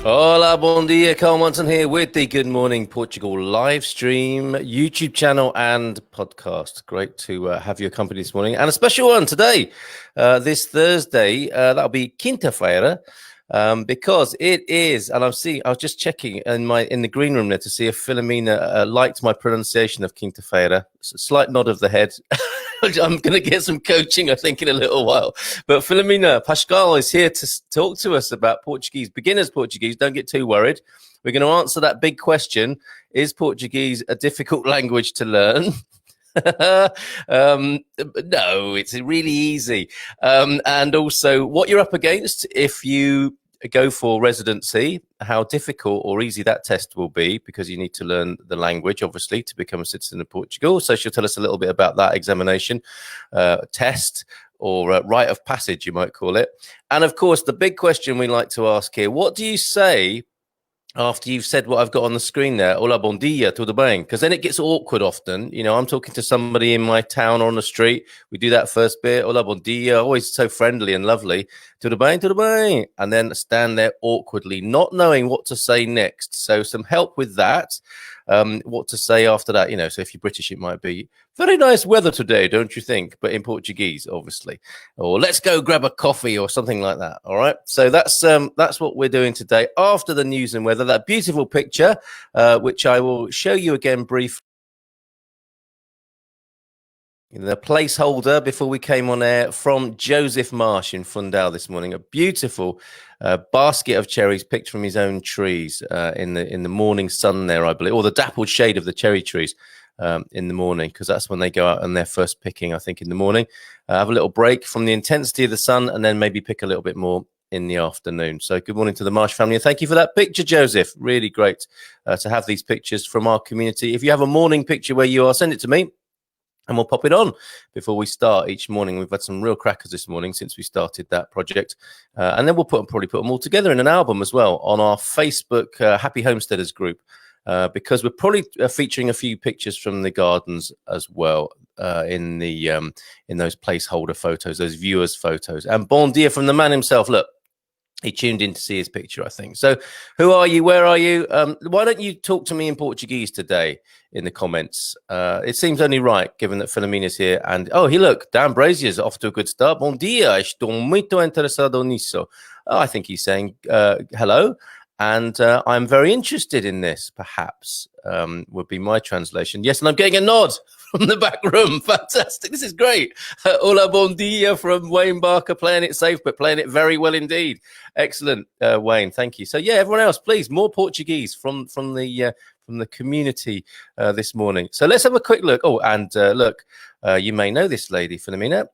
Ola Bom Dia, Carl Munson here with the Good Morning Portugal live stream, YouTube channel and podcast. Great to have your company this morning. And a special one today, this Thursday, that'll be Quinta-feira, because it is, and I was just checking in the green room there to see if Filomena liked my pronunciation of Quinta-feira. Slight nod of the head. I'm going to get some coaching, I think, in a little while. But Filomena Pascoal is here to talk to us about Portuguese, beginners Portuguese. Don't get too worried. We're going to answer that big question. Is Portuguese a difficult language to learn? No, it's really easy. And also what you're up against if you go for residency, how difficult or easy that test will be, because you need to learn the language, obviously, to become a citizen of Portugal. So she'll tell us a little bit about that examination, test, or rite of passage, you might call it. And of course, the big question we like to ask here, what do you say after you've said what I've got on the screen there, Ola Bom Dia, Tudo Bem? Because then it gets awkward often. You know, I'm talking to somebody in my town or on the street. We do that first bit, Ola Bom Dia, always so friendly and lovely. Tudo Bem, Tudo Bem. And then stand there awkwardly, not knowing what to say next. So some help with that. What to say after that, you know, so if you're British, it might be very nice weather today, don't you think? But in Portuguese, obviously, or let's go grab a coffee or something like that. All right. So that's what we're doing today after the news and weather, that beautiful picture, which I will show you again briefly. The placeholder before we came on air from Joseph Marsh in Fundão this morning. A beautiful basket of cherries picked from his own trees in the morning sun there, I believe, or the dappled shade of the cherry trees in the morning, because that's when they go out on their first picking, I think, in the morning. Have a little break from the intensity of the sun and then maybe pick a little bit more in the afternoon. So good morning to the Marsh family, and thank you for that picture, Joseph. Really great to have these pictures from our community. If you have a morning picture where you are, send it to me, and we'll pop it on before we start each morning. We've had some real crackers this morning since we started that project. And then we'll probably put them all together in an album as well on our Facebook Happy Homesteaders group, because we're probably featuring a few pictures from the gardens as well in those placeholder photos, those viewers photos. And bon dia from the man himself. Look, he tuned in to see his picture, I think. So who are you? Where are you? Why don't you talk to me in Portuguese today in the comments? It seems only right, given that Filomena's here. And, look, Dan Brazier's off to a good start. Bom dia, estou muito interessado nisso. Oh, I think he's saying hello. And I'm very interested in this, perhaps, would be my translation. Yes, and I'm getting a nod from the back room. Fantastic. This is great. Ola Bom Dia from Wayne Barker, playing it safe, but playing it very well indeed. Excellent, Wayne. Thank you. So, yeah, everyone else, please, more Portuguese from the community this morning. So let's have a quick look. Oh, and look, you may know this lady, Filomena.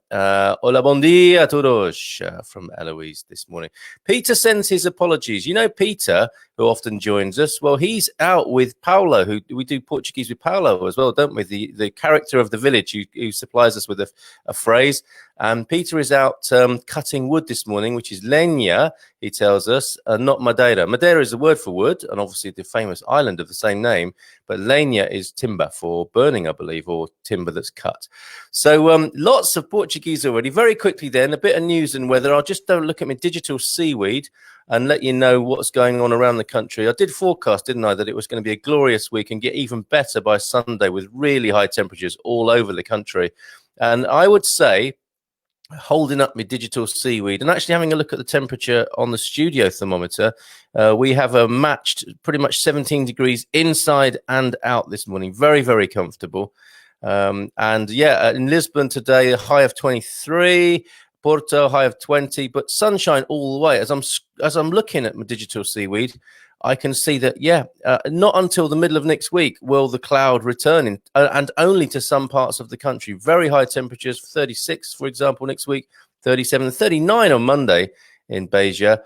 Ola Bom Dia a todos from Eloise this morning. Peter sends his apologies. You know Peter, who often joins us? Well, he's out with Paulo, who we do Portuguese with Paulo as well, don't we? The character of the village who supplies us with a phrase. And Peter is out cutting wood this morning, which is leña, he tells us, not madeira. Madeira is the word for wood, and obviously the famous island of the same name. But leña is timber for burning, I believe, or timber that's cut. So lots of Portuguese already. Very quickly then, a bit of news and weather. I'll just look at my digital seaweed and let you know what's going on around the country. I did forecast, didn't I, that it was going to be a glorious week and get even better by Sunday with really high temperatures all over the country. And I would say, holding up my digital seaweed and actually having a look at the temperature on the studio thermometer, we have a matched pretty much 17 degrees inside and out this morning. Very, very comfortable. And yeah, in Lisbon today, a high of 23, Porto high of 20, but sunshine all the way. As I'm looking at my digital seaweed, I can see that, not until the middle of next week will the cloud return, and only to some parts of the country. Very high temperatures, 36, for example, next week, 37, 39 on Monday in Beja.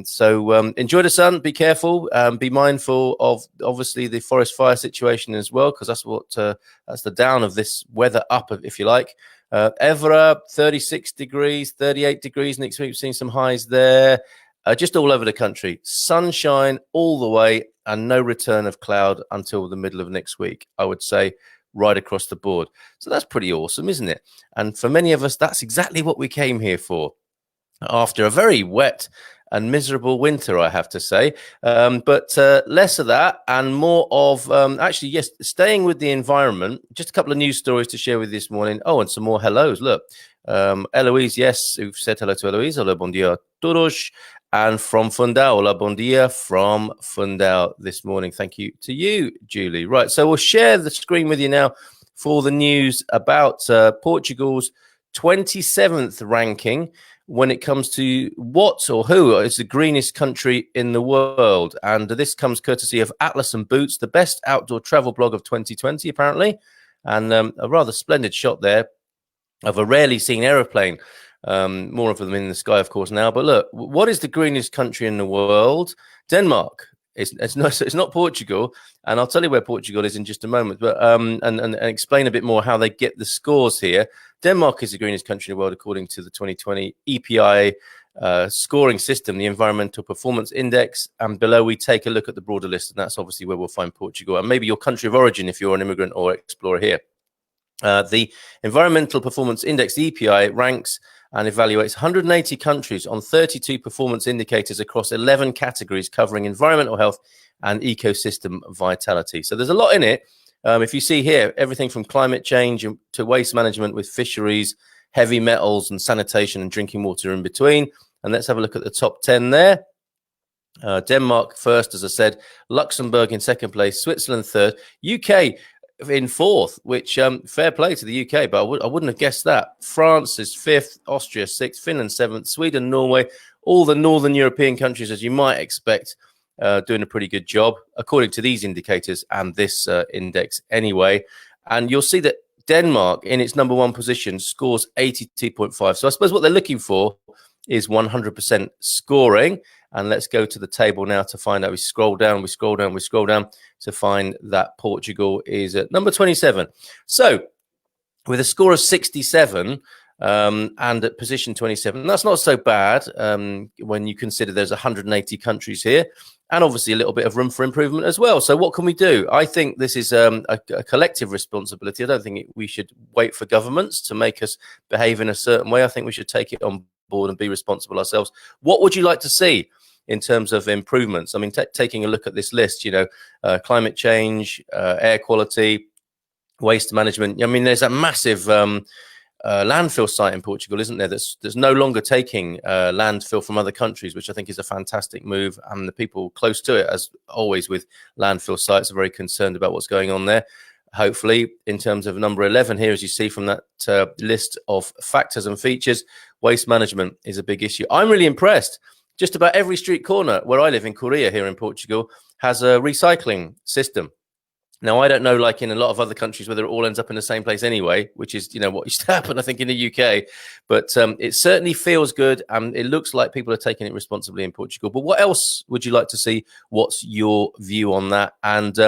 So enjoy the sun, be careful, be mindful of obviously the forest fire situation as well, because that's that's the down of this weather up, if you like. Évora, 36 degrees, 38 degrees next week. We've seen some highs there. Just all over the country, sunshine all the way, and no return of cloud until the middle of next week, I would say, right across the board. So that's pretty awesome, isn't it? And for many of us, that's exactly what we came here for. After a very wet and miserable winter, I have to say. But less of that and more of, actually, yes, staying with the environment. Just a couple of news stories to share with you this morning. Oh, and some more hellos. Look, Eloise, yes, who've said hello to Eloise. Ola Bom Dia, todos. And from Fundao, Ola Bom Dia from Fundao this morning. Thank you to you, Julie. Right, so we'll share the screen with you now for the news about Portugal's 27th ranking when it comes to what or who is the greenest country in the world. And this comes courtesy of Atlas and Boots, the best outdoor travel blog of 2020, apparently. And a rather splendid shot there of a rarely seen aeroplane. More of them in the sky, of course, now. But look, what is the greenest country in the world? Denmark. It's not Portugal, and I'll tell you where Portugal is in just a moment. But and explain a bit more how they get the scores here. Denmark is the greenest country in the world according to the 2020 EPI scoring system, the Environmental Performance Index. And below we take a look at the broader list, and that's obviously where we'll find Portugal and maybe your country of origin if you're an immigrant or explorer here. The Environmental Performance Index, the EPI, ranks and evaluates 180 countries on 32 performance indicators across 11 categories covering environmental health and ecosystem vitality. So there's a lot in it. If you see here, everything from climate change to waste management with fisheries, heavy metals and sanitation and drinking water in between. And let's have a look at the top 10 there. Denmark first, as I said, Luxembourg in second place, Switzerland third, UK in fourth, which fair play to the UK, but I wouldn't have guessed that. France is fifth, Austria sixth, Finland seventh, Sweden, Norway, all the northern European countries, as you might expect, doing a pretty good job according to these indicators and this index anyway. And you'll see that Denmark in its number one position scores 82.5. So I suppose what they're looking for is 100% scoring. And let's go to the table now to find out. We scroll down to find that Portugal is at number 27. So with a score of 67 and at position 27, that's not so bad when you consider there's 180 countries here and obviously a little bit of room for improvement as well. So what can we do? I think this is a collective responsibility. I don't think we should wait for governments to make us behave in a certain way. I think we should take it on board and be responsible ourselves. What would you like to see in terms of improvements? I mean, taking a look at this list, you know, climate change, air quality, waste management. I mean, there's a massive landfill site in Portugal, isn't there? That's no longer taking landfill from other countries, which I think is a fantastic move. And the people close to it, as always with landfill sites, are very concerned about what's going on there. Hopefully, in terms of number 11 here, as you see from that list of factors and features, waste management is a big issue. I'm really impressed. Just about every street corner where I live in Korea here in Portugal has a recycling system. Now, I don't know, like in a lot of other countries, whether it all ends up in the same place anyway, which is, you know, what used to happen, I think, in the UK. But it certainly feels good, and it looks like people are taking it responsibly in Portugal. But what else would you like to see? What's your view on that? And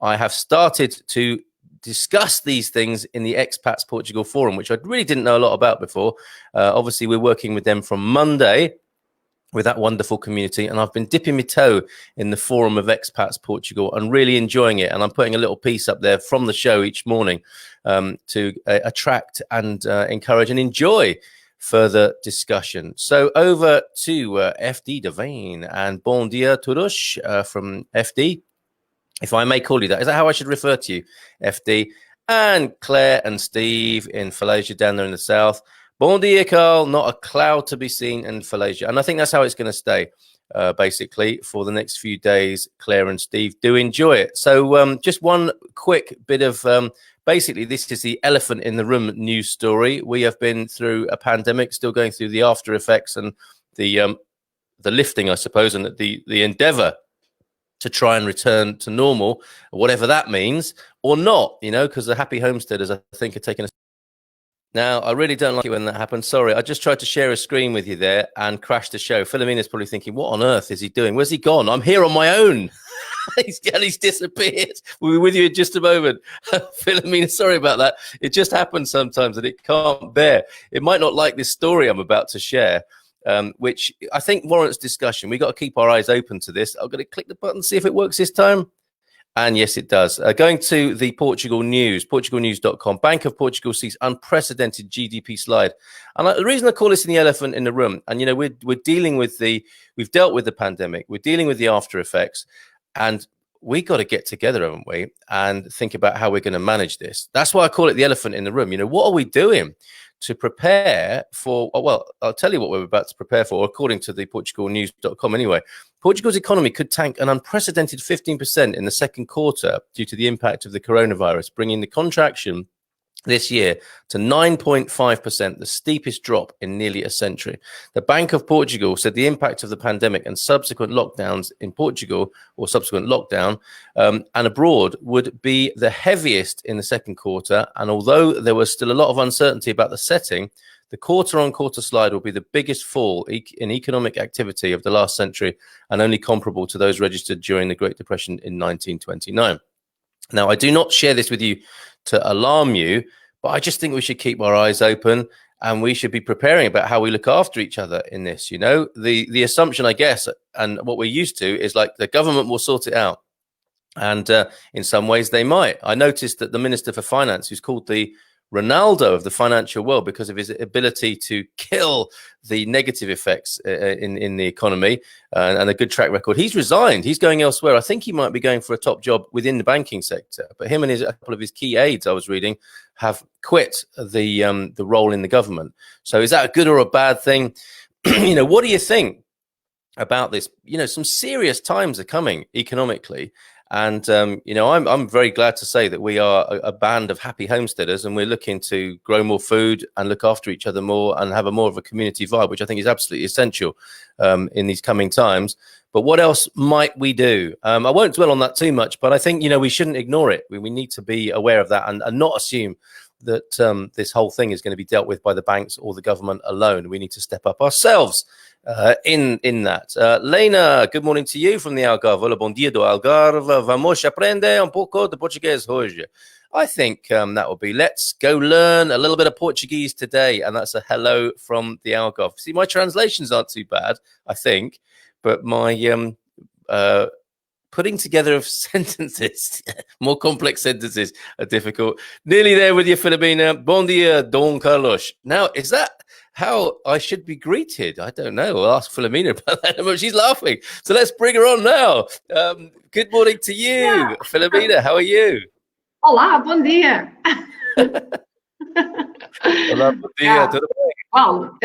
I have started to discuss these things in the Expats Portugal forum, which I really didn't know a lot about before. Obviously, we're working with them from Monday with that wonderful community, and I've been dipping my toe in the forum of Expats Portugal and really enjoying it. And I'm putting a little piece up there from the show each morning to attract and encourage and enjoy further discussion. So over to FD Devane and Bon Dia todos from FD. If I may call you that. Is that how I should refer to you, FD? And Claire and Steve in Falasia down there in the south. Bon dia, Carl. Not a cloud to be seen in Falasia. And I think that's how it's going to stay, basically, for the next few days. Claire and Steve do enjoy it. So just one quick bit of, basically, this is the elephant in the room news story. We have been through a pandemic, still going through the after effects and the lifting, I suppose, and the endeavor to try and return to normal, whatever that means, or not, you know, because the happy homesteaders, I think, are taking a... Now, I really don't like it when that happens. Sorry, I just tried to share a screen with you there and crashed the show. Philomena's probably thinking, what on earth is he doing? Where's he gone? I'm here on my own. he's disappeared. We'll be with you in just a moment. Filomena, sorry about that. It just happens sometimes that it can't bear. It might not like this story I'm about to share, which I think warrants discussion. We've got to keep our eyes open to this. I'm going to click the button, see if it works this time. And yes, it does. Going to the Portugal news, portugalnews.com. Bank of Portugal sees unprecedented GDP slide. And the reason I call this the elephant in the room, and, you know, we're dealing with we've dealt with the pandemic, we're dealing with the after effects, and we got to get together, haven't we, and think about how we're going to manage this. That's why I call it the elephant in the room. You know, what are we doing to prepare for, well, I'll tell you what we're about to prepare for, according to the portugalnews.com anyway. Portugal's economy could tank an unprecedented 15% in the second quarter due to the impact of the coronavirus, bringing the contraction this year to 9.5%, the steepest drop in nearly a century. The Bank of Portugal said the impact of the pandemic and subsequent lockdowns in Portugal, or subsequent lockdown, and abroad, would be the heaviest in the second quarter. And although there was still a lot of uncertainty about the setting, the quarter-on-quarter slide will be the biggest fall in economic activity of the last century, and only comparable to those registered during the Great Depression in 1929. Now, I do not share this with you to alarm you, but I just think we should keep our eyes open, and we should be preparing about how we look after each other in this. You know, the assumption, I guess, and what we're used to is like the government will sort it out. And in some ways they might. I noticed that the Minister for Finance, who's called the Ronaldo of the financial world because of his ability to kill the negative effects in the economy and a good track record, he's resigned. He's going elsewhere. I think he might be going for a top job within the banking sector. But him and a couple of his key aides, I was reading, have quit the role in the government. So is that a good or a bad thing? You know, what do you think about this? You know, some serious times are coming economically. And, you know, I'm very glad to say that we are a band of happy homesteaders, and we're looking to grow more food and look after each other more and have a more of a community vibe, which I think is absolutely essential in these coming times. But what else might we do? I won't dwell on that too much, but I think, you know, we shouldn't ignore it. We need to be aware of that and not assume that this whole thing is going to be dealt with by the banks or the government alone. We need to step up ourselves in that. Lena, good morning to you from the Algarve. Ola Bom Dia do Algarve. Vamos aprender pouco de português hoje. I think that will be, let's go learn a little bit of Portuguese today. And that's a hello from the Algarve. See, my translations aren't too bad, I think, but my putting together of sentences, more complex sentences, are difficult. Nearly there with you, Filomena. Bom dia, Don Carlos. Now, is that how I should be greeted? I don't know. I'll ask Filomena about that. She's laughing. So let's bring her on now. Good morning to you, yeah. Filomena. How are you? Olá, bom dia. Olá, bom dia. Tudo bem? Well,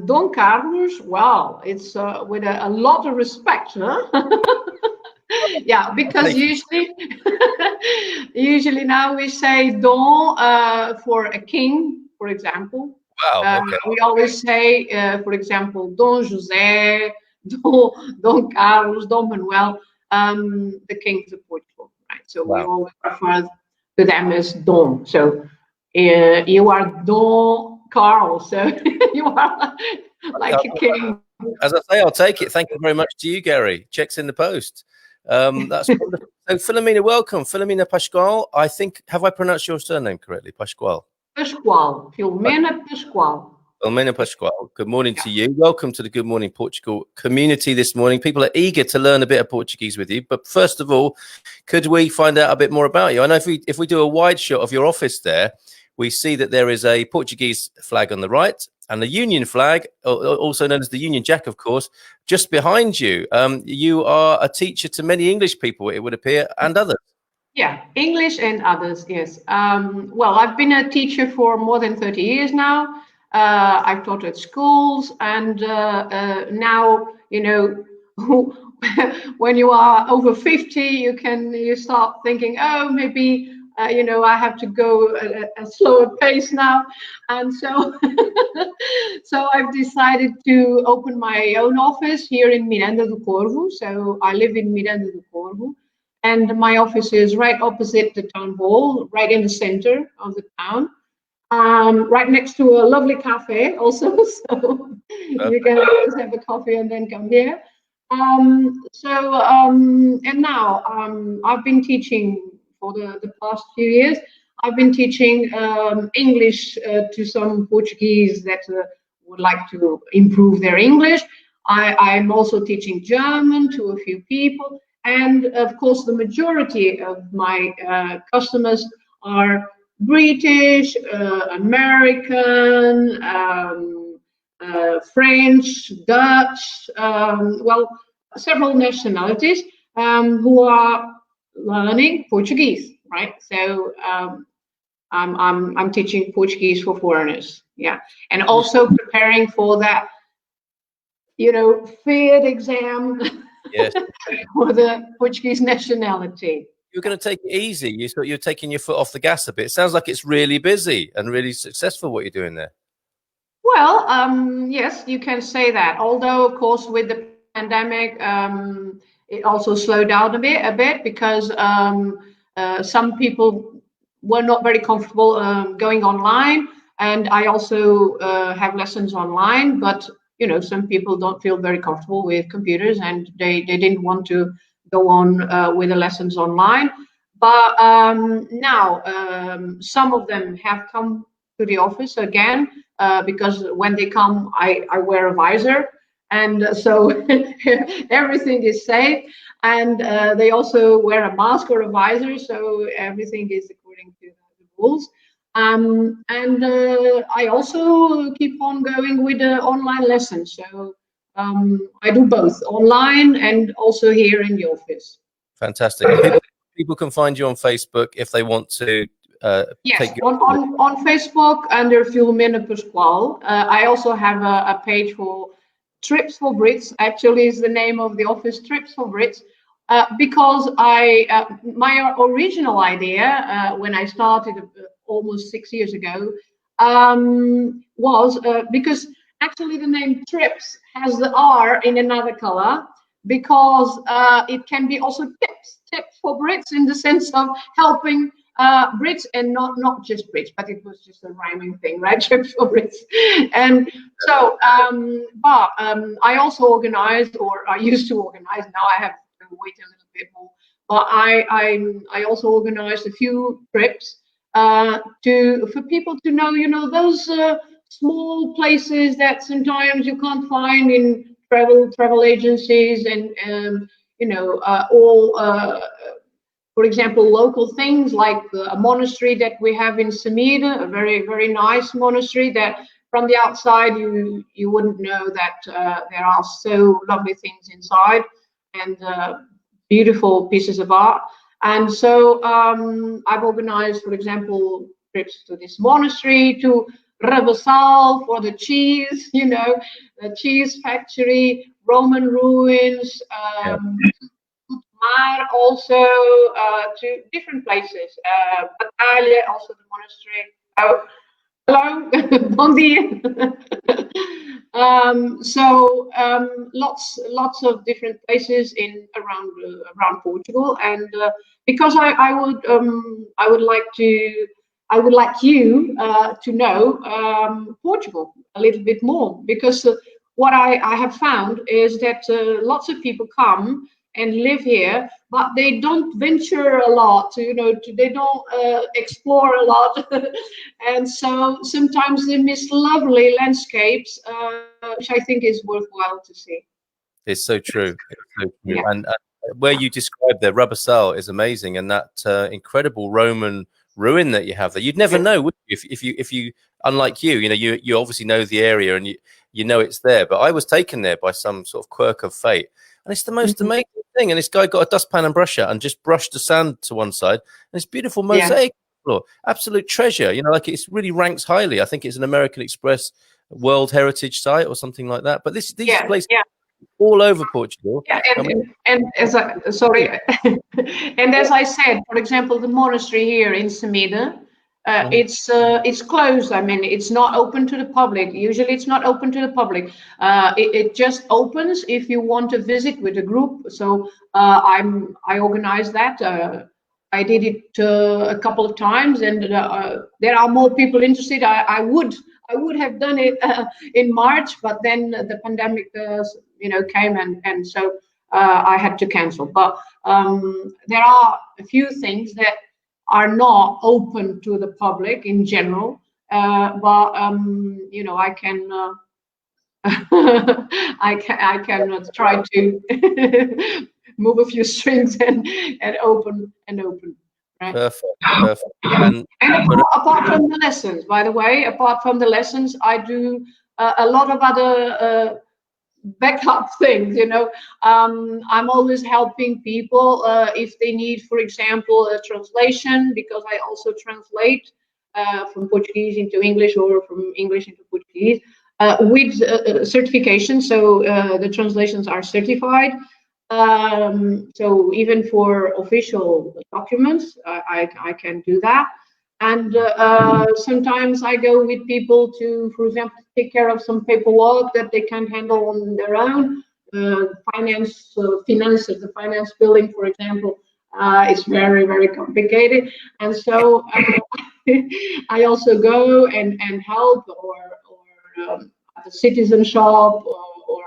Don Carlos, well, it's with a lot of respect, huh? Yeah, because usually now we say Don for a king, for example. Wow. Okay. We always say, for example, Don José, Don Carlos, Don Manuel, the kings of Portugal, right? So wow. We always refer to them as Don. So you are Don Carlos, so you are like a king. As I say, I'll take it. Thank you very much to you, Gary. Checks in the post. That's wonderful. So, Filomena, welcome. Filomena Pascoal. I think, have I pronounced your surname correctly? Pascoal. Pascoal. Filomena Pascoal. Filomena Pascoal. Good morning to you. Welcome to the Good Morning Portugal community this morning. People are eager to learn a bit of Portuguese with you. But first of all, could we find out a bit more about you? I know if we do a wide shot of your office there, we see that there is a Portuguese flag on the right and the Union flag, also known as the Union Jack, of course, just behind you. You are a teacher to many English people, it would appear, and others. Yeah, English and others, yes. Well, I've been a teacher for more than 30 years now. I've taught at schools, and now, you know, when you are over 50, you start thinking, oh, maybe you know, I have to go at a slower pace now, and so so I've decided to open my own office here in Miranda do Corvo. So I live in Miranda do Corvo, and my office is right opposite the town hall, right in the center of the town, right next to a lovely cafe also. So you can always have a coffee and then come here. And now I've been teaching for the past few years. I've been teaching English to some Portuguese that would like to improve their English. I'm also teaching German to a few people, And of course, the majority of my customers are British, American, French, Dutch, well, several nationalities who are learning Portuguese, right? So I'm teaching Portuguese for foreigners, yeah, and also preparing for that, feared exam Yes. for the Portuguese nationality. You're going to take it easy. You thought you're taking your foot off the gas a bit. It sounds like it's really busy and really successful what you're doing there. Well, yes, you can say that. Although, of course, with the pandemic, it also slowed down a bit because some people were not very comfortable going online, and I also have lessons online. But some people don't feel very comfortable with computers, and they didn't want to go on with the lessons online. But now some of them have come to the office again because when they come, I wear a visor, and so everything is safe. And they also wear a mask or a visor, so everything is according to the rules. And I also keep on going with the online lessons. So I do both online and also here in the office. Fantastic. People can find you on Facebook if they want to Yes, take your on Facebook under Filomena Pascoal. I also have a page for Trips for Brits. Actually, is the name of the office, Trips for Brits, because my original idea when I started almost 6 years ago was because actually the name Trips has the R in another color because it can be also tips for Brits in the sense of helping Brits, and not just Brits, but it was just a rhyming thing, right? Trips for Brits. And so, but I also organized, or I used to organize. Now I have to wait a little bit more. But I also organized a few trips for people to know, those small places that sometimes you can't find in travel agencies, and all. For example, local things like a monastery that we have in Samida, a very, very nice monastery that from the outside you wouldn't know that there are so lovely things inside, and beautiful pieces of art. And so I've organized, for example, trips to this monastery, to Rabassal for the cheese, the cheese factory, Roman ruins, Mar also to different places. Batalha, also the monastery. Oh, hello, Bom Dia. So lots of different places around Portugal, and because I would like you to know Portugal a little bit more, because what I have found is that lots of people come and live here, but they don't venture a lot. They don't explore a lot, and so sometimes they miss lovely landscapes, which I think is worthwhile to see. It's so true. It's so true. Yeah. And where you described there, Rabassal is amazing, and that incredible Roman ruin that you have there. You'd never know, would you? If you, unlike you obviously know the area and you know it's there. But I was taken there by some sort of quirk of fate, and it's the most amazing thing. And this guy got a dustpan and brusher and just brushed the sand to one side, and it's beautiful mosaic floor, absolute treasure. Like it really ranks highly. I think it's an American Express World Heritage Site or something like that. But these places all over Portugal. Yeah, and as and as I said, for example, the monastery here in Samida, it's closed. I mean, it's not open to the public. Usually, it's not open to the public. It just opens if you want to visit with a group. So I organized that. I did it a couple of times, and there are more people interested. I would have done it in March, but then the pandemic, came, and so I had to cancel. But there are a few things that are not open to the public in general. But I can. I can try to move a few strings and open and open. Right. Perfect. And Apart from the lessons, by the way, apart from the lessons, I do a lot of other backup things. I'm always helping people if they need, for example, a translation, because I also translate from Portuguese into English or from English into Portuguese with certification. So the translations are certified. So even for official documents, I can do that. And sometimes I go with people to, for example, take care of some paperwork that they can't handle on their own. The finance billing, for example, is very, very complicated. And so I also go and help, or at the citizen shop, or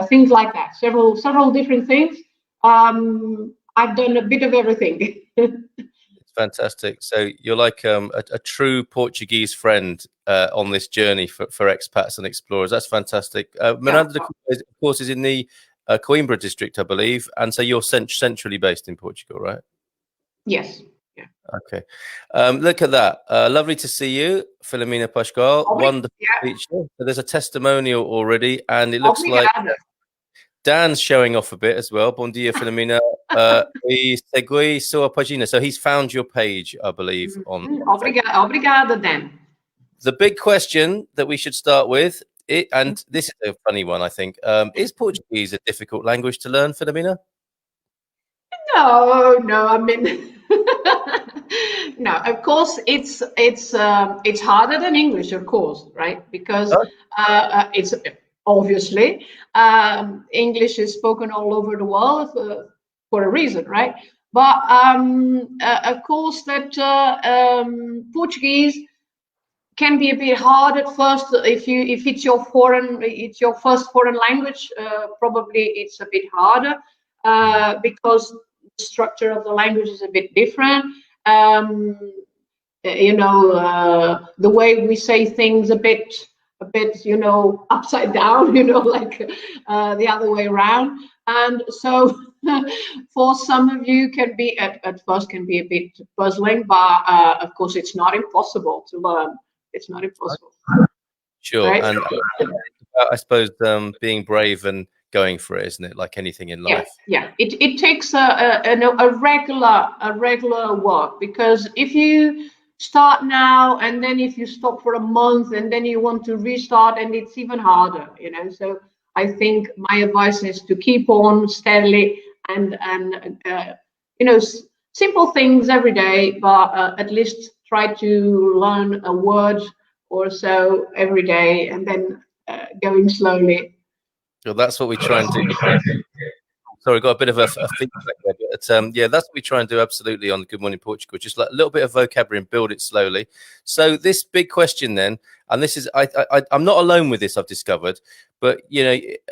things like that. Several different things. I've done a bit of everything. fantastic. So you're like a true Portuguese friend on this journey for expats and explorers. That's fantastic. Miranda, of course, is in the Coimbra district, I believe, and so you're centrally based in Portugal, right? Yes. Yeah. Okay. Look at that. Lovely to see you, Filomena Pascoal. Wonderful feature. So there's a testimonial already, and it looks like Dan's showing off a bit as well. Bom dia, Filomena. E segui sua página. So he's found your page, I believe. Obrigada, Dan. The big question that we should start with, and this is a funny one, I think. Is Portuguese a difficult language to learn, Filomena? No. I mean, no. Of course, it's harder than English, of course, right? Because it's obviously English is spoken all over the world for a reason, right? But of course, that Portuguese can be a bit hard at first if it's your first foreign language. Probably it's a bit harder because the structure of the language is a bit different. The way we say things a bit upside down, like the other way around. And so for some of you can be at first can be a bit puzzling, but of course it's not impossible to learn. It's not impossible. Sure. Right? And I suppose being brave and going for it, isn't it? Like anything in life. Yeah. It takes a regular work, because if you start now and then if you stop for a month and then you want to restart, and it's even harder, So I think my advice is to keep on steadily and simple things every day, but at least try to learn a word or so every day, and then going slowly. So that's what we try and do. Sorry, got a bit of a feedback there, but yeah, that's what we try and do absolutely on Good Morning Portugal. Just like a little bit of vocabulary and build it slowly. So this big question then, and this is I'm not alone with this, I've discovered, but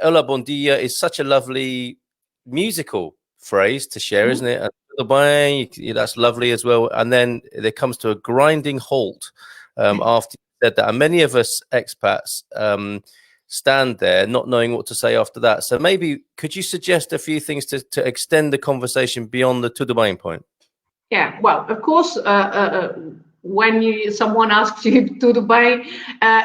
Ola Bom Dia is such a lovely musical phrase to share, isn't it? And Tudo Bem, that's lovely as well. And then there comes to a grinding halt after you said that. And many of us expats stand there not knowing what to say after that. So maybe could you suggest a few things to extend the conversation beyond the Tudo Bem point? Yeah, well, of course, when someone asks you Tudo Bem,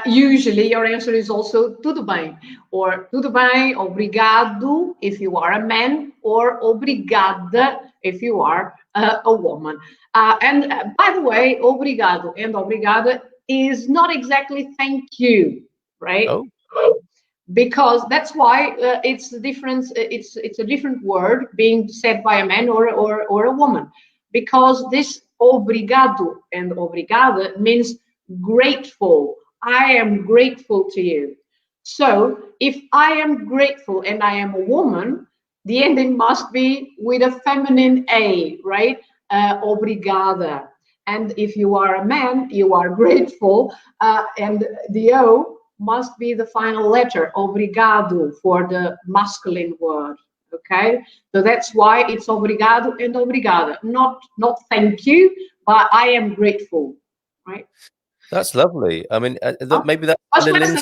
usually your answer is also Tudo Bem, or Tudo Bem, obrigado if you are a man, or obrigada if you are a woman. And by the way, obrigado and obrigada is not exactly thank you, right? Oh. Because that's why it's a different word being said by a man or a woman, because this obrigado and obrigada means grateful. I am grateful to you. So if I am grateful and I am a woman, the ending must be with a feminine A, right? Obrigada. And if you are a man, you are grateful, and the O must be the final letter, obrigado, for the masculine word. Okay, so that's why it's obrigado and obrigada, not thank you, but I am grateful, right? That's lovely. I mean, maybe that's a little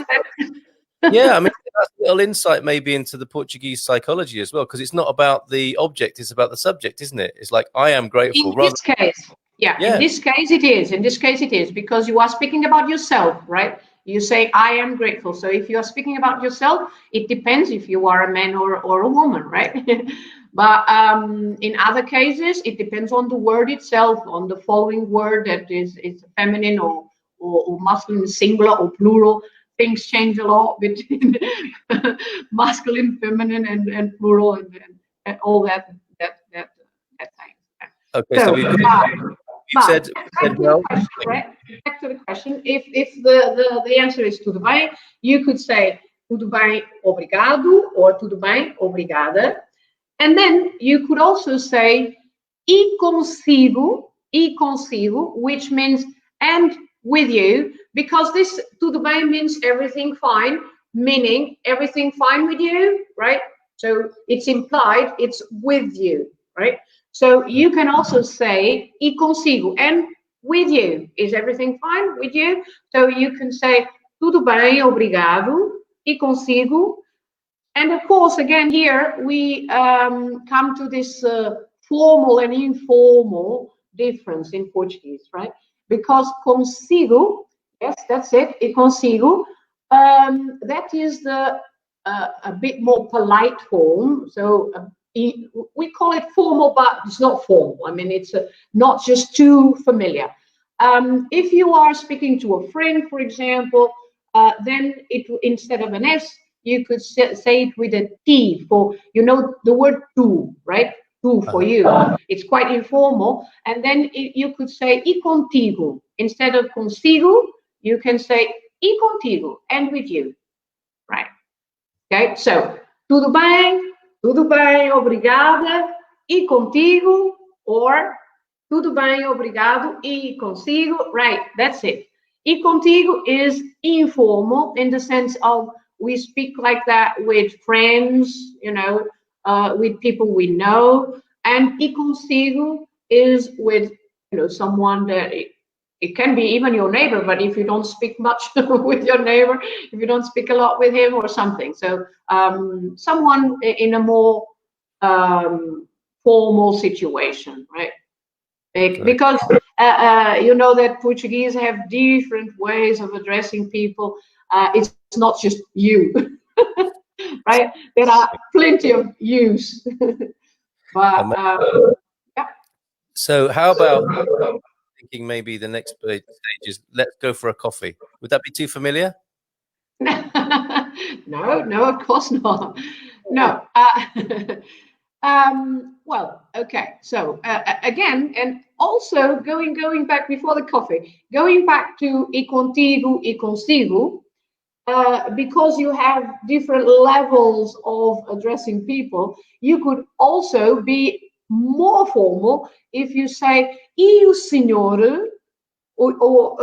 Yeah, I mean, that's a little insight maybe into the Portuguese psychology as well, because it's not about the object, it's about the subject, isn't it? It's like, I am grateful. In this case, yeah, in this case it is. In this case it is, because you are speaking about yourself, right? You say, I am grateful. So if you are speaking about yourself, it depends if you are a man or a woman, right? But in other cases, it depends on the word itself, on the following word that is feminine or masculine, singular or plural. Things change a lot between masculine, feminine, and plural, and all that thing. Okay, so we've said well. Back to the question. If the answer is tudo bem, you could say tudo bem, obrigado, or tudo bem, obrigada. And then you could also say e consigo, which means and with you, because this tudo bem means everything fine, meaning everything fine with you, right? So it's implied, it's with you, right? So you can also say e consigo, and with you, is everything fine with you? So you can say tudo bem, obrigado, e consigo. And of course, again, here we come to this formal and informal difference in Portuguese, right? Because consigo, yes, that's it, e consigo, that is the a bit more polite form. So we call it formal, but it's not formal. I mean, it's not just too familiar. If you are speaking to a friend, for example, then it instead of an S, you could say it with a T for, you know, the word tu, right? Tu for you. It's quite informal. And then you could say e contigo. Instead of consigo, you can say e contigo, and with you, right? Okay, so tudo bem, obrigada, e contigo, or tudo bem, obrigado, e consigo, right? That's it. E contigo is informal in the sense of we speak like that with friends, you know, with people we know, and e consigo is with, you know, someone that it can be even your neighbor, but if you don't speak much with your neighbor, if you don't speak a lot with him or something, so someone in a more formal situation, right? Because you know that Portuguese have different ways of addressing people. It's not just you, right? There are plenty of yous. But yeah. So how about thinking maybe the next stage is let's go for a coffee? Would that be too familiar? No, of course not. No. Well, okay. So again, and also going back before the coffee, going back to e contigo, e consigo, because you have different levels of addressing people, you could also be more formal if you say e o senhor, or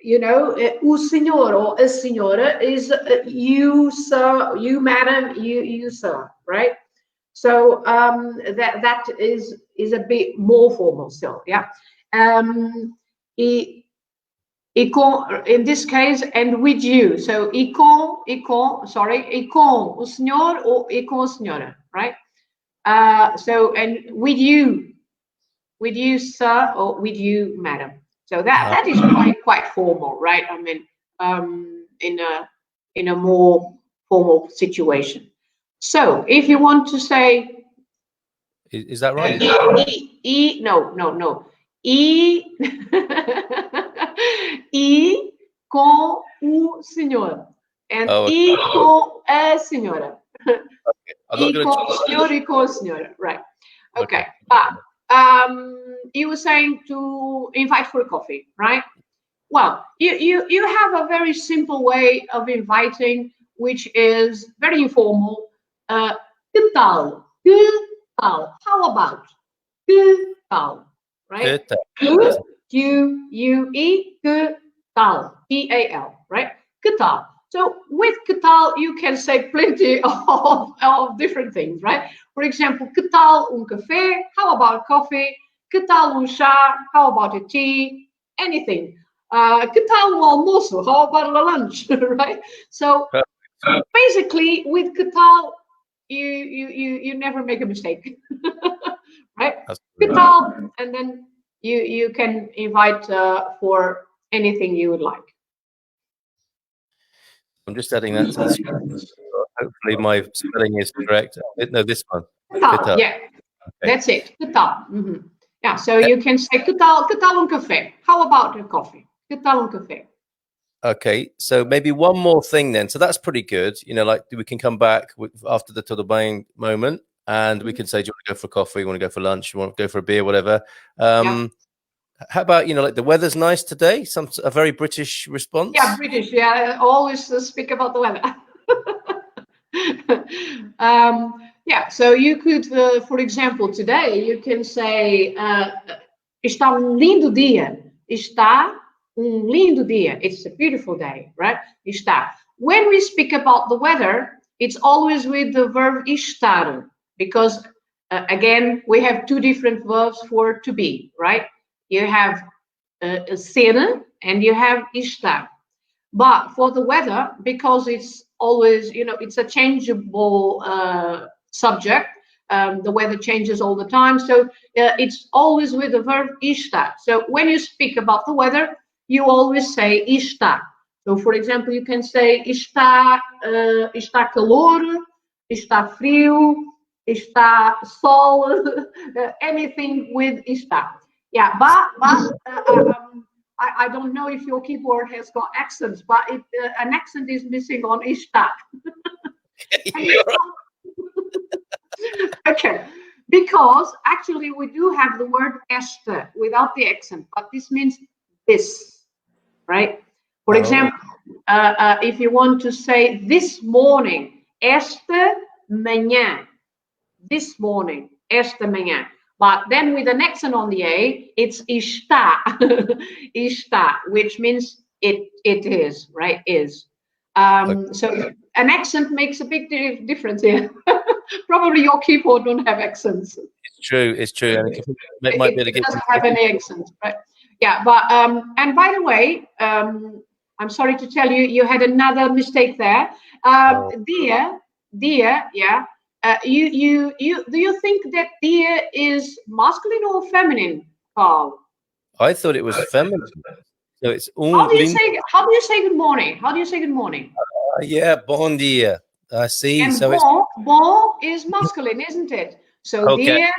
you know, o senhor or a senhora is you, sir, you, madam, you, sir, right? So that is a bit more formal still, yeah. In this case, and with you. So e com o senhor or e com a senhora, right? So and with you, sir, or with you, madam. So that is quite formal, right? I mean, in a more formal situation. So if you want to say, is that right? No. E com o senhor. And e com a senhora. E com o senhor, e com a senhora. Right. Okay. But you were saying to invite for a coffee, right? Well, you have a very simple way of inviting, which is very informal. Que tal? Que tal? How about? Que tal? Right? Q-U-E, que tal? T-A-L, right? Que tal? So with que tal, you can say plenty of different things, right? For example, que tal café? How about coffee? Que tal chá? How about a tea? Anything. Que tal o almoço? How about the lunch? Right? So basically, with que tal, you never make a mistake, right? Que tal, and then you can invite for anything you would like. I'm just adding that to the screen. Hopefully my spelling is correct. No, this one. Que tal, Que tal. yeah, Okay. that's it. Que tal. Yeah, so you can say que tal café? How about a coffee? Que tal café? Okay, so maybe one more thing then. So that's pretty good. You know, like we can come back after the Tudo Bem moment, and we can say, do you want to go for coffee? You want to go for lunch? You want to go for a beer? Whatever. Yeah. How about, you know, like the weather's nice today? A very British response. Yeah, British. Yeah, always speak about the weather. Yeah, so you could, for example, today you can say está lindo dia. Está lindo dia. It's a beautiful day, right? Está. When we speak about the weather, it's always with the verb estar, because again, we have two different verbs for to be, right? You have ser and you have estar. But for the weather, because it's always, you know, it's a changeable subject. The weather changes all the time. So it's always with the verb está. So when you speak about the weather, you always say está. So for example, you can say está calor, está frio, está sol, anything with está. Yeah, but I don't know if your keyboard has got accents, but an accent is missing on está. Okay, because actually we do have the word este without the accent, but this means this, right? For example, if you want to say this morning, esta manhã, this morning, esta manhã. But then with an accent on the A, it's está, está, which means it is, right? Is. So an accent makes a big difference here. Probably your keyboard don't have accents. It's true. It's true. And it might be able to it doesn't have any accents, right? Yeah, but and by the way, I'm sorry to tell you, you had another mistake there. Dear, yeah. Do you think that dear is masculine or feminine, Carl? I thought it was feminine. So it's How do you say good morning? How do you say good morning? Yeah, bon dia. I see. And So bon is masculine, isn't it? So okay. dear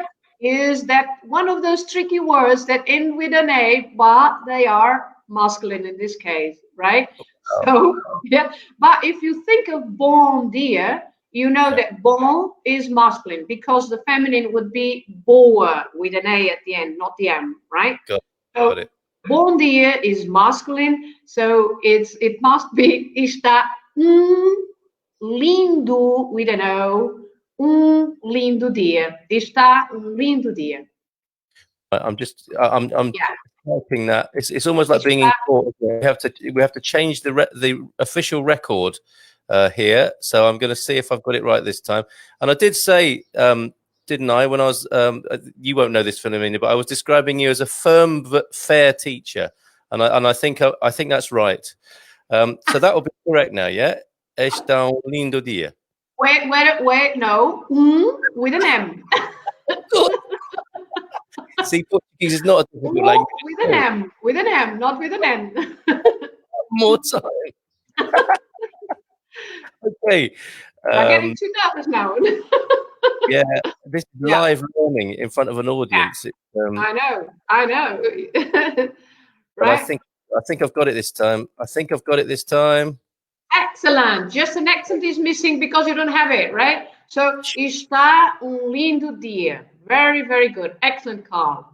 is that one of those tricky words that end with an A, but they are masculine in this case, right? So yeah, but if you think of bon dia, you know that bon is masculine because the feminine would be boa with an A at the end, not the M, right? Got it. Bom dia is masculine, so it must be está lindo with an O, lindo dia. Está lindo dia. I'm typing that. It's almost like being in court. We have to change the official record here. So I'm going to see if I've got it right this time. And I did say, didn't I, when I was you won't know this, Filomena, but I was describing you as a firm but fair teacher, and I think that's right. So that will be correct now, yeah. Está lindo dia. Wait, no, with an M. See, Portuguese is not a difficult language. With an M, not with an N. More time. Okay. I'm getting too nervous now. Yeah, this is live learning in front of an audience. Yeah. I know. Right. I think I've got it this time. Excellent. Just an accent is missing because you don't have it, right? So, está lindo dia. Very, very good. Excellent, Carl.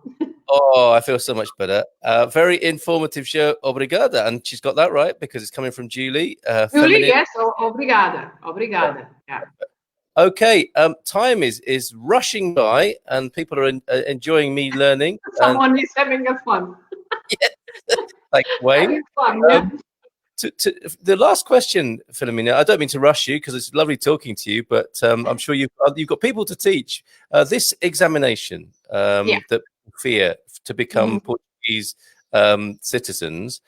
Oh, I feel so much better. Very informative show. Obrigada. And she's got that right because it's coming from Julie. Julie, yes. Obrigada. Yeah. Okay. Time is rushing by and people are enjoying me learning. Someone is having a fun. Yeah. Like Wayne. To the last question, Filomena, I don't mean to rush you because it's lovely talking to you, but I'm sure you've got people to teach. This examination that fear to become Portuguese citizens,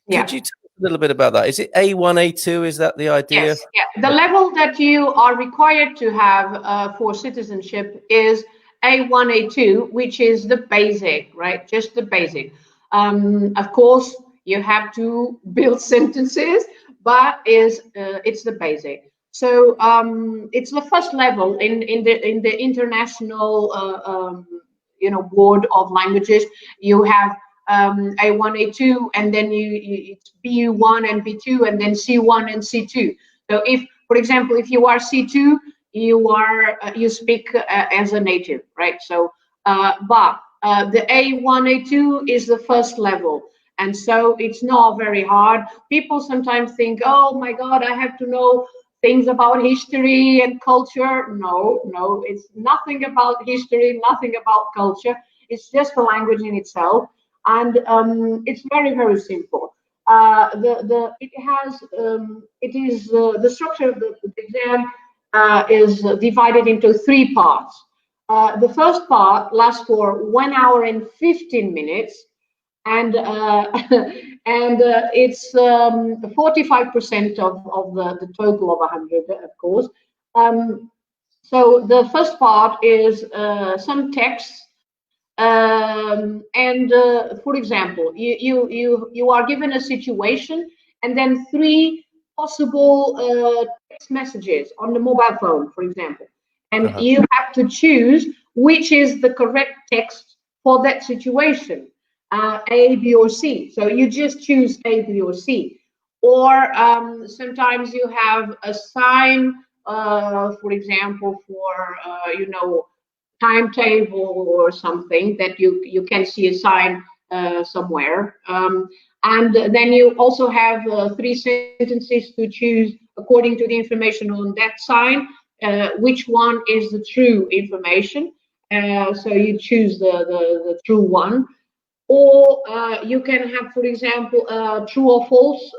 Yeah. Could you tell us a little bit about that? Is it A1, A2? Is that the idea? Yes, yeah. The level that you are required to have for citizenship is A1, A2, which is the basic, right? Just the basic. Of course, you have to build sentences, but it's the basic. So it's the first level in the international board of languages. You have A1, A2, and then it's BU1 and B2, and then C1 and C2. So if, for example, if you are C2, you speak as a native, right? So, but the A1, A2 is the first level. And so it's not very hard. People sometimes think, oh my God, I have to know things about history and culture. No, it's nothing about history, nothing about culture. It's just the language in itself. And it's very, very simple. The structure of the exam is divided into 3 parts. The first part lasts for 1 hour and 15 minutes, and it's 45% of the total of 100, of course. So the first part is some text. For example, you are given a situation and then 3 possible text messages on the mobile phone, for example, and you have to choose which is the correct text for that situation, A, B, or C. So you just choose A, B, or C. Or sometimes you have a sign, for example, for timetable or something that you can see a sign somewhere, and then you also have 3 sentences to choose according to the information on that sign, which one is the true information. So you choose the true one, or you can have, for example, true or false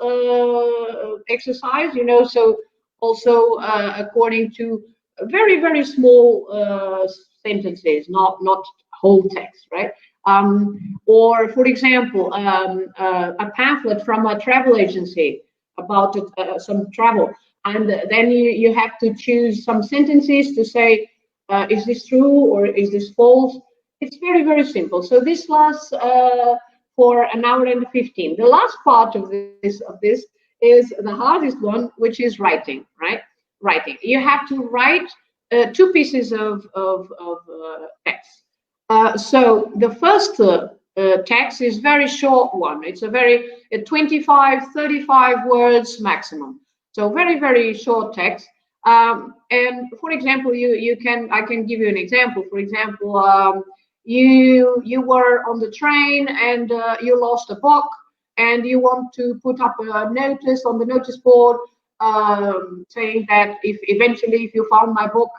exercise, so also according to very, very small sentences, not whole text, right? Or, for example, a pamphlet from a travel agency about some travel, and then you have to choose some sentences to say, is this true or is this false? It's very, very simple. So this lasts for 1 hour and 15. The last part of this is the hardest one, which is writing, right? Writing. You have to write 2 pieces of text. So the first text is very short one. It's a 25, 35 words maximum. So very, very short text. And for example, I can give you an example. For example, you were on the train and you lost a book, and you want to put up a notice on the notice board saying that if you found my book,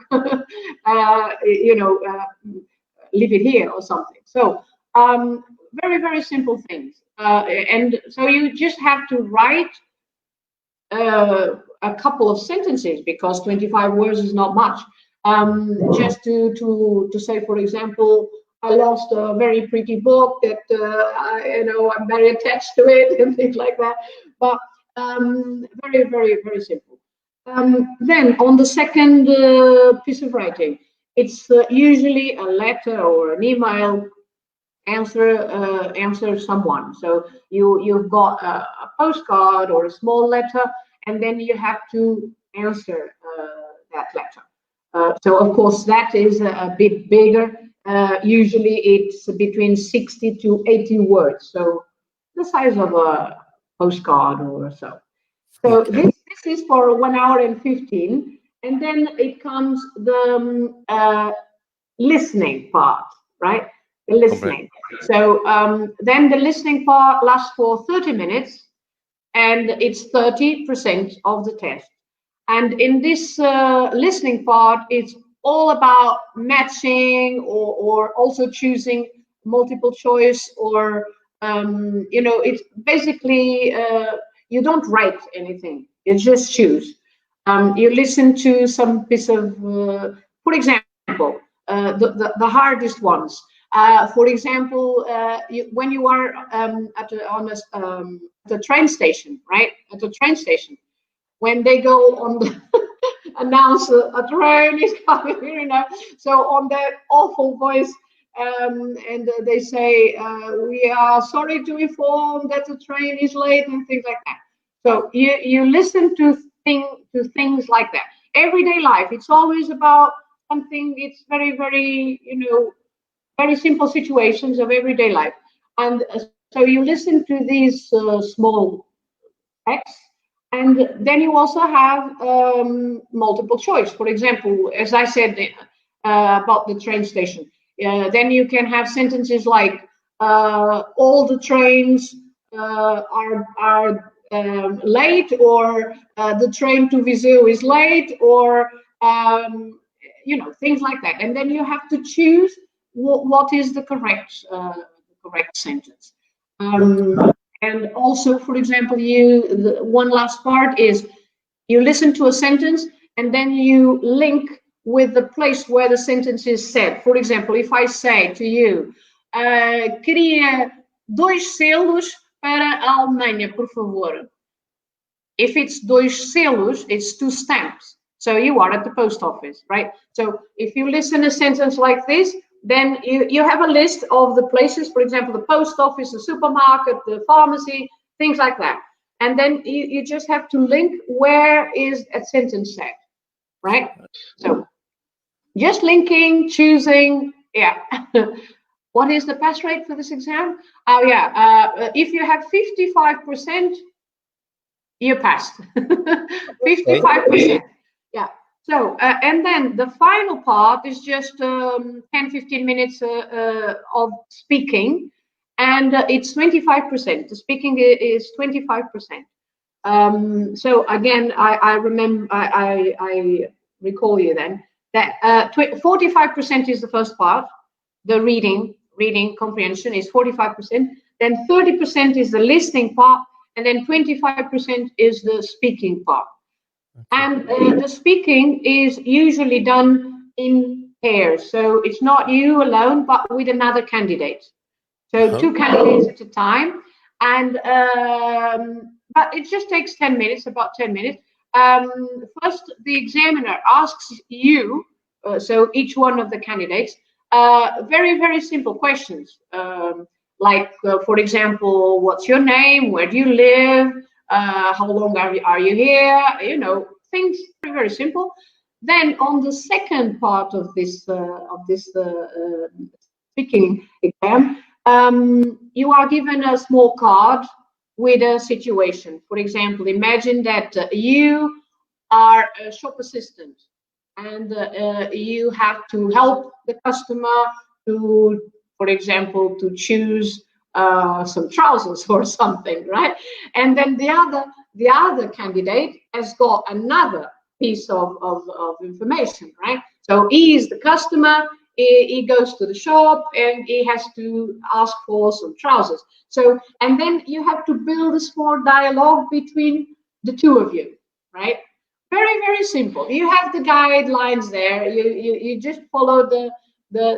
leave it here or something. So very, very simple things. And so you just have to write a couple of sentences, because 25 words is not much. Just to say, for example, I lost a very pretty book that I'm very attached to it and things like that. But very, very, very simple. Then on the second piece of writing, it's usually a letter or an email. Answer someone. So you've got a postcard or a small letter, and then you have to answer that letter. So of course that is a bit bigger. Usually it's between 60 to 80 words. So the size of a postcard or so. So this is for 1 hour and 15, and then it comes the listening part, right? The listening. So then the listening part lasts for 30 minutes, and it's 30% of the test. And in this listening part, it's all about matching or also choosing multiple choice, or it's basically you don't write anything, you just choose. You listen to some piece of, for example, the hardest ones. For example, when you are at the train station, right? At the train station, when they go on the announce a train is coming, you know, so on that awful voice, and they say, we are sorry to inform that the train is late and things like that. So you listen to things like that. Everyday life, it's always about something. It's very, very, you know, very simple situations of everyday life. And so you listen to these small texts, and then you also have multiple choice. For example, as I said about the train station, then you can have sentences like all the trains are late, or the train to Viseu is late, or you know, things like that. And then you have to choose what is the correct sentence. And also, for example, one last part is you listen to a sentence and then you link with the place where the sentence is said. For example, if I say to you, queria 2 selos para a Alemanha, por favor. If it's 2 selos, it's 2 stamps. So you are at the post office, right? So if you listen a sentence like this, then you have a list of the places, for example, the post office, the supermarket, the pharmacy, things like that. And then you just have to link where is a sentence set, right? So just linking, choosing, yeah. What is the pass rate for this exam? Oh, yeah. If you have 55%, you passed. 55%. Yeah. So, and then the final part is just 10-15 minutes of speaking, and it's 25%. The speaking is 25%. So again, I recall you then that 45% is the first part. The reading comprehension is 45%. Then 30% is the listening part, and then 25% is the speaking part. And the speaking is usually done in pairs. So it's not you alone, but with another candidate. So 2 candidates at a time. And but it just takes 10 minutes, about 10 minutes. First, the examiner asks you, so each one of the candidates, very, very simple questions. Like, for example, what's your name? Where do you live? How long are you here? You know, things very, very simple. Then on the second part of this speaking exam, you are given a small card with a situation. For example, imagine that you are a shop assistant and you have to help the customer to, for example, to choose some trousers or something, right? And then the other candidate has got another piece of information, right? So he is the customer, he goes to the shop and he has to ask for some trousers. So, and then you have to build a small dialogue between the two of you, right? Very, very simple. You have the guidelines there. You just follow the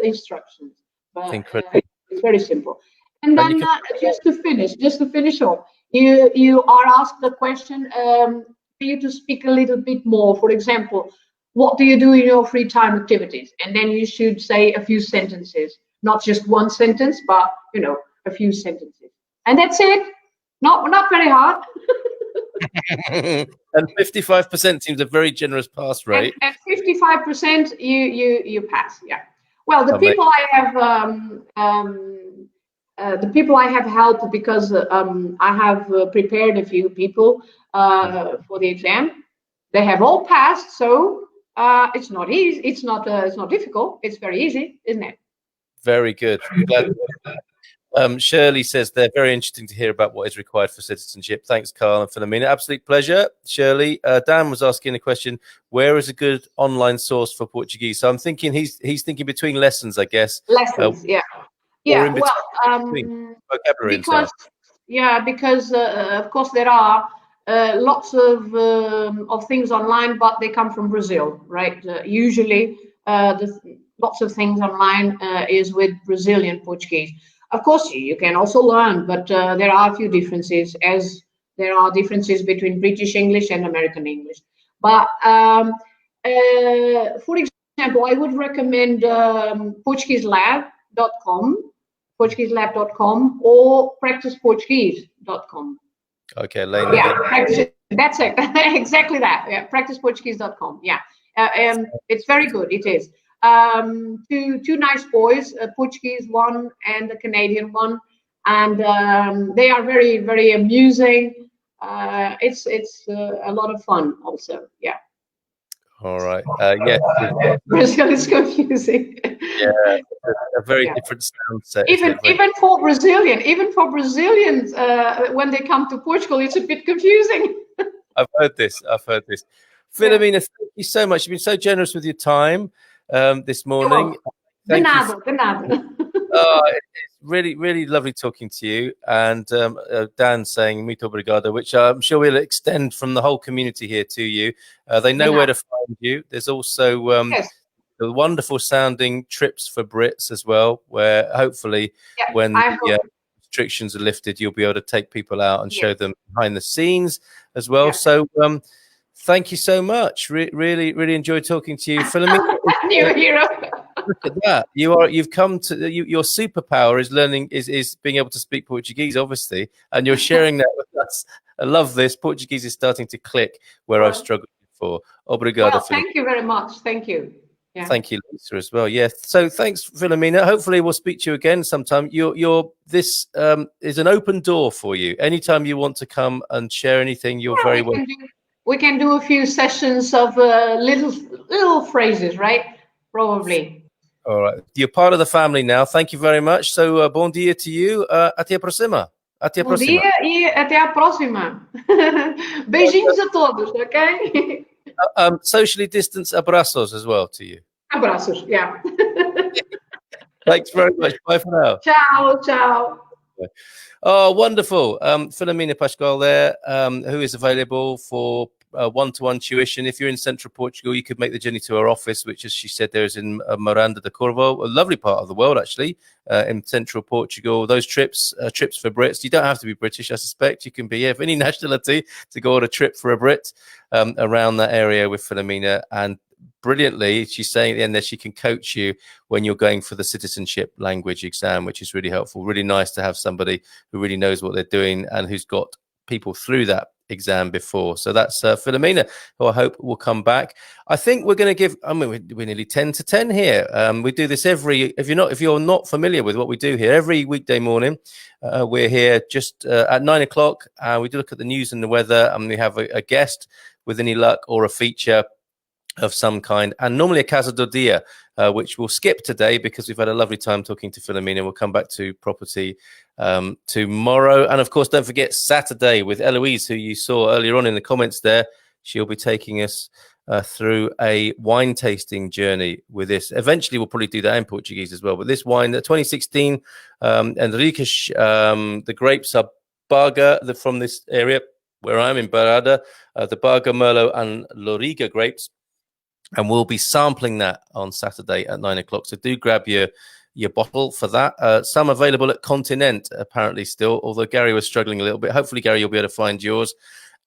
instructions. But it's very simple. And then just to finish off, you are asked the question for you to speak a little bit more. For example, what do you do in your free time activities? And then you should say a few sentences, not just one sentence, but you know, a few sentences. And that's it. Not very hard. And 55% seems a very generous pass rate. At 55%, you pass. Yeah. Well, the people I have helped, because I have prepared a few people for the exam. They have all passed, so it's not easy. It's not difficult. It's very easy, isn't it? Very good. Glad. Shirley says they're very interesting to hear about what is required for citizenship. Thanks, Carl and Filomena. Absolute pleasure, Shirley. Dan was asking a question: where is a good online source for Portuguese? So I'm thinking he's thinking between lessons, I guess. Lessons, yeah. Well, vocabulary because of course there are lots of things online, but they come from Brazil, right? Usually, lots of things online is with Brazilian Portuguese. Of course, you can also learn, but there are a few differences, as there are differences between British English and American English. But for example, I would recommend PortugueseLab.com, PortugueseLab.com, or PracticePortuguese.com. Okay, Lena. Yeah, that's it. Exactly that. Yeah, PracticePortuguese.com. Yeah, it's very good. It is. Two nice boys, a Portuguese one and a Canadian one, and they are very, very amusing. It's a lot of fun also. Yeah. All right. Yeah. Brazil is confusing. Yeah. A very different sound set. Even for Brazilians, when they come to Portugal, it's a bit confusing. I've heard this. Filomena, thank you so much. You've been so generous with your time this morning. De nada. It's really, really lovely talking to you. And Dan saying muito obrigado, which I'm sure we'll extend from the whole community here to you. They know where to find you. There's also the wonderful sounding Trips for Brits as well, where hopefully when the restrictions are lifted, you'll be able to take people out and show them behind the scenes as well. So thank you so much. Really, really enjoyed talking to you. Filomena, new hero. Look at that. You've come to your superpower is being able to speak Portuguese, obviously, and you're sharing that with us. I love this. Portuguese is starting to click where I've struggled before. Obrigado. Well, thank you very much. Thank you. Yeah. Thank you, Lisa, as well. Yeah. So thanks, Filomena. Hopefully we'll speak to you again sometime. This is an open door for you. Anytime you want to come and share anything, you're very welcome. We can do a few sessions of little phrases, right? Probably. All right. You're part of the family now. Thank you very much. So, bom dia to you. Até a próxima. Bom dia e até a próxima. Beijinhos a todos, okay? Socially distanced abraços as well to you. Abraços, yeah. Thanks very much. Bye for now. Ciao. Oh, wonderful. Filomena Pascoal there, who is available for one-to-one tuition. If you're in central Portugal, you could make the journey to her office, which, as she said, there is in Miranda de Corvo, a lovely part of the world, actually, in central Portugal. Those trips for Brits, you don't have to be British, I suspect. You can be of any nationality to go on a trip for a Brit around that area with Filomena. And brilliantly, she's saying at the end that she can coach you when you're going for the citizenship language exam, which is really helpful. Really nice to have somebody who really knows what they're doing and who's got people through that exam before. So that's Filomena, who I hope will come back. I think we're going to give, we're nearly 10 to 10 here. We do this if you're not familiar with what we do here, every weekday morning, we're here just at 9 o'clock. We do look at the news and the weather, and we have a guest with any luck or a feature of some kind, and normally a Casa do Dia, which we'll skip today because we've had a lovely time talking to Filomena. We'll come back to property tomorrow. And of course, don't forget Saturday with Eloise, who you saw earlier on in the comments there. She'll be taking us through a wine tasting journey with this. Eventually, we'll probably do that in Portuguese as well. But this wine, the 2016 Enriquez, the grapes are Barga, from this area where I'm in Barada, the Barga, Merlot, and Loriga grapes. And we'll be sampling that on Saturday at 9 o'clock. So do grab your bottle for that. Some available at Continent, apparently still, although Gary was struggling a little bit. Hopefully, Gary, you'll be able to find yours.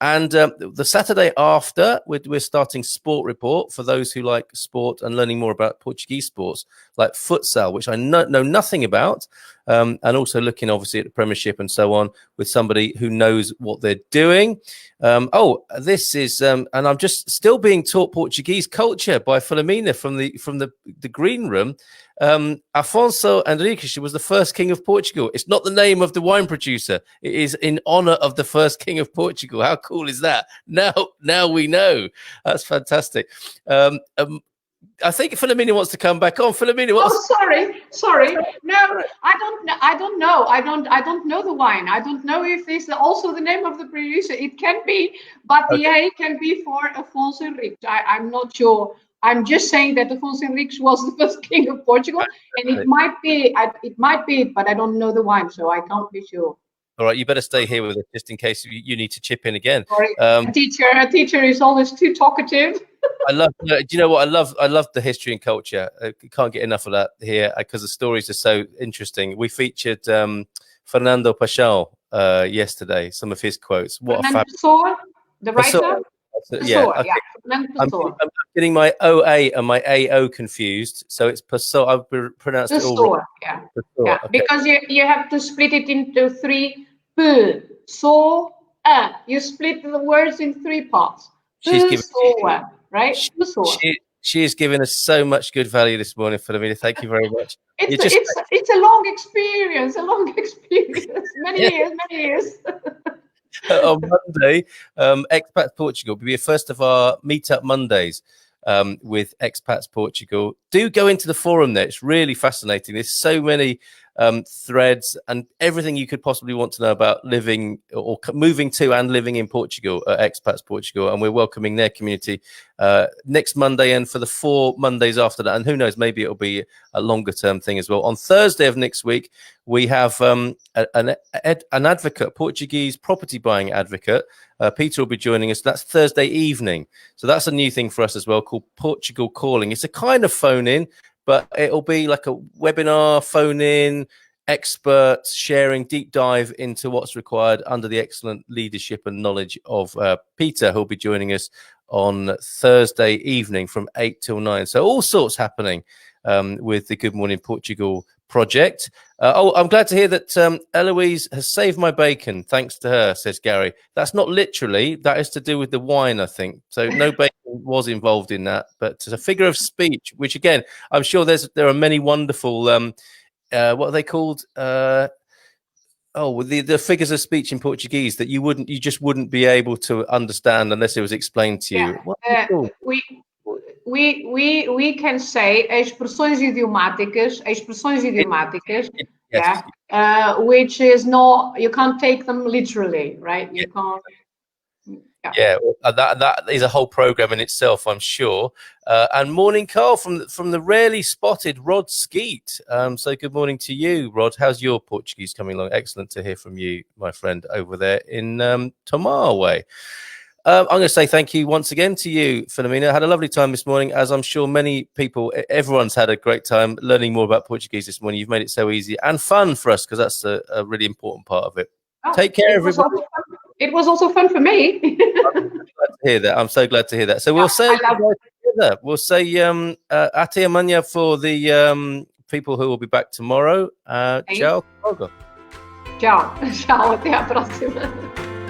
And the Saturday after, we're starting Sport Report for those who like sport and learning more about Portuguese sports, like futsal, which I know nothing about, and also looking, obviously, at the Premiership and so on with somebody who knows what they're doing. This is, and I'm just still being taught Portuguese culture by Filomena from the green room. Afonso Henriques was the first king of Portugal. It's not the name of the wine producer. It is in honor of the first king of Portugal. How cool is that? Now we know. That's fantastic. I think Filomena wants to come back on. Filomena, sorry. No, I don't know. I don't know the wine. I don't know if this is also the name of the producer. It can be, but the A can be for Afonso Henriques. I'm not sure. I'm just saying that Afonso Henriques was the first king of Portugal, and it might be, but I don't know the wine, so I can't be sure. All right, you better stay here with us just in case you need to chip in again. Sorry, a teacher is always too talkative. I love. Do you know what I love? I love the history and culture. You can't get enough of that here because the stories are so interesting. We featured Fernando Pascoal yesterday. Some of his quotes. What a Fernando fabulous Pessoa, the writer. yeah. Pessoa, yeah, Okay. Fernando I'm Pessoa. getting my OA and my AO confused. So it's Pascoal. I've pronounced it all wrong. Pessoa, yeah. Pascoal, Yeah, okay. because you have to split it into three. P, so, a. You split the words in three parts. She's given. Pessoa, right? She, Pessoa. she has given us so much good value this morning, Filomena. Thank you very much. You just It's a long experience, yeah. many years. On Monday, Expats Portugal will be the first of our Meetup Mondays with Expats Portugal. Do go into the forum there. It's really fascinating. There's so many threads and everything you could possibly want to know about living or moving to and living in Portugal at Expats Portugal. And we're welcoming their community next Monday and for the 4 Mondays after that. And who knows, maybe it'll be a longer term thing as well. On Thursday of next week, we have an advocate, Portuguese property buying advocate. Peter will be joining us. That's Thursday evening. So that's a new thing for us as well, called Portugal Calling. It's a kind of phone in, but it'll be like a webinar, phone in, experts sharing deep dive into what's required under the excellent leadership and knowledge of Peter, who'll be joining us on Thursday evening from 8 till 9. So all sorts happening with the Good Morning Portugal project. I'm glad to hear that Eloise has saved my bacon. Thanks to her, says Gary. That's not literally. That is to do with the wine, I think. So no bacon was involved in that, but it's a figure of speech, which again, I'm sure there are many wonderful. What are they called? The figures of speech in Portuguese that you just wouldn't be able to understand unless it was explained to you. Yeah. We can say expressões idiomáticas, Yes. which is not, you can't take them literally, right? You can't. Yeah, that is a whole program in itself, I'm sure. And morning, Carl, from the rarely spotted Rod Skeet. So good morning to you, Rod. How's your Portuguese coming along? Excellent to hear from you, my friend, over there in Tomar way. I'm going to say thank you once again to you, Filomena. I had a lovely time this morning, as I'm sure many people, everyone's had a great time learning more about Portuguese this morning. You've made it so easy and fun for us, because that's a really important part of it. Oh, take care, everybody. It was also fun for me. I'm glad to hear that. I'm so glad to hear that. So we'll say together. We'll say Ate Amanya for the people who will be back tomorrow. Ciao. Ciao. Ciao. Até a próxima.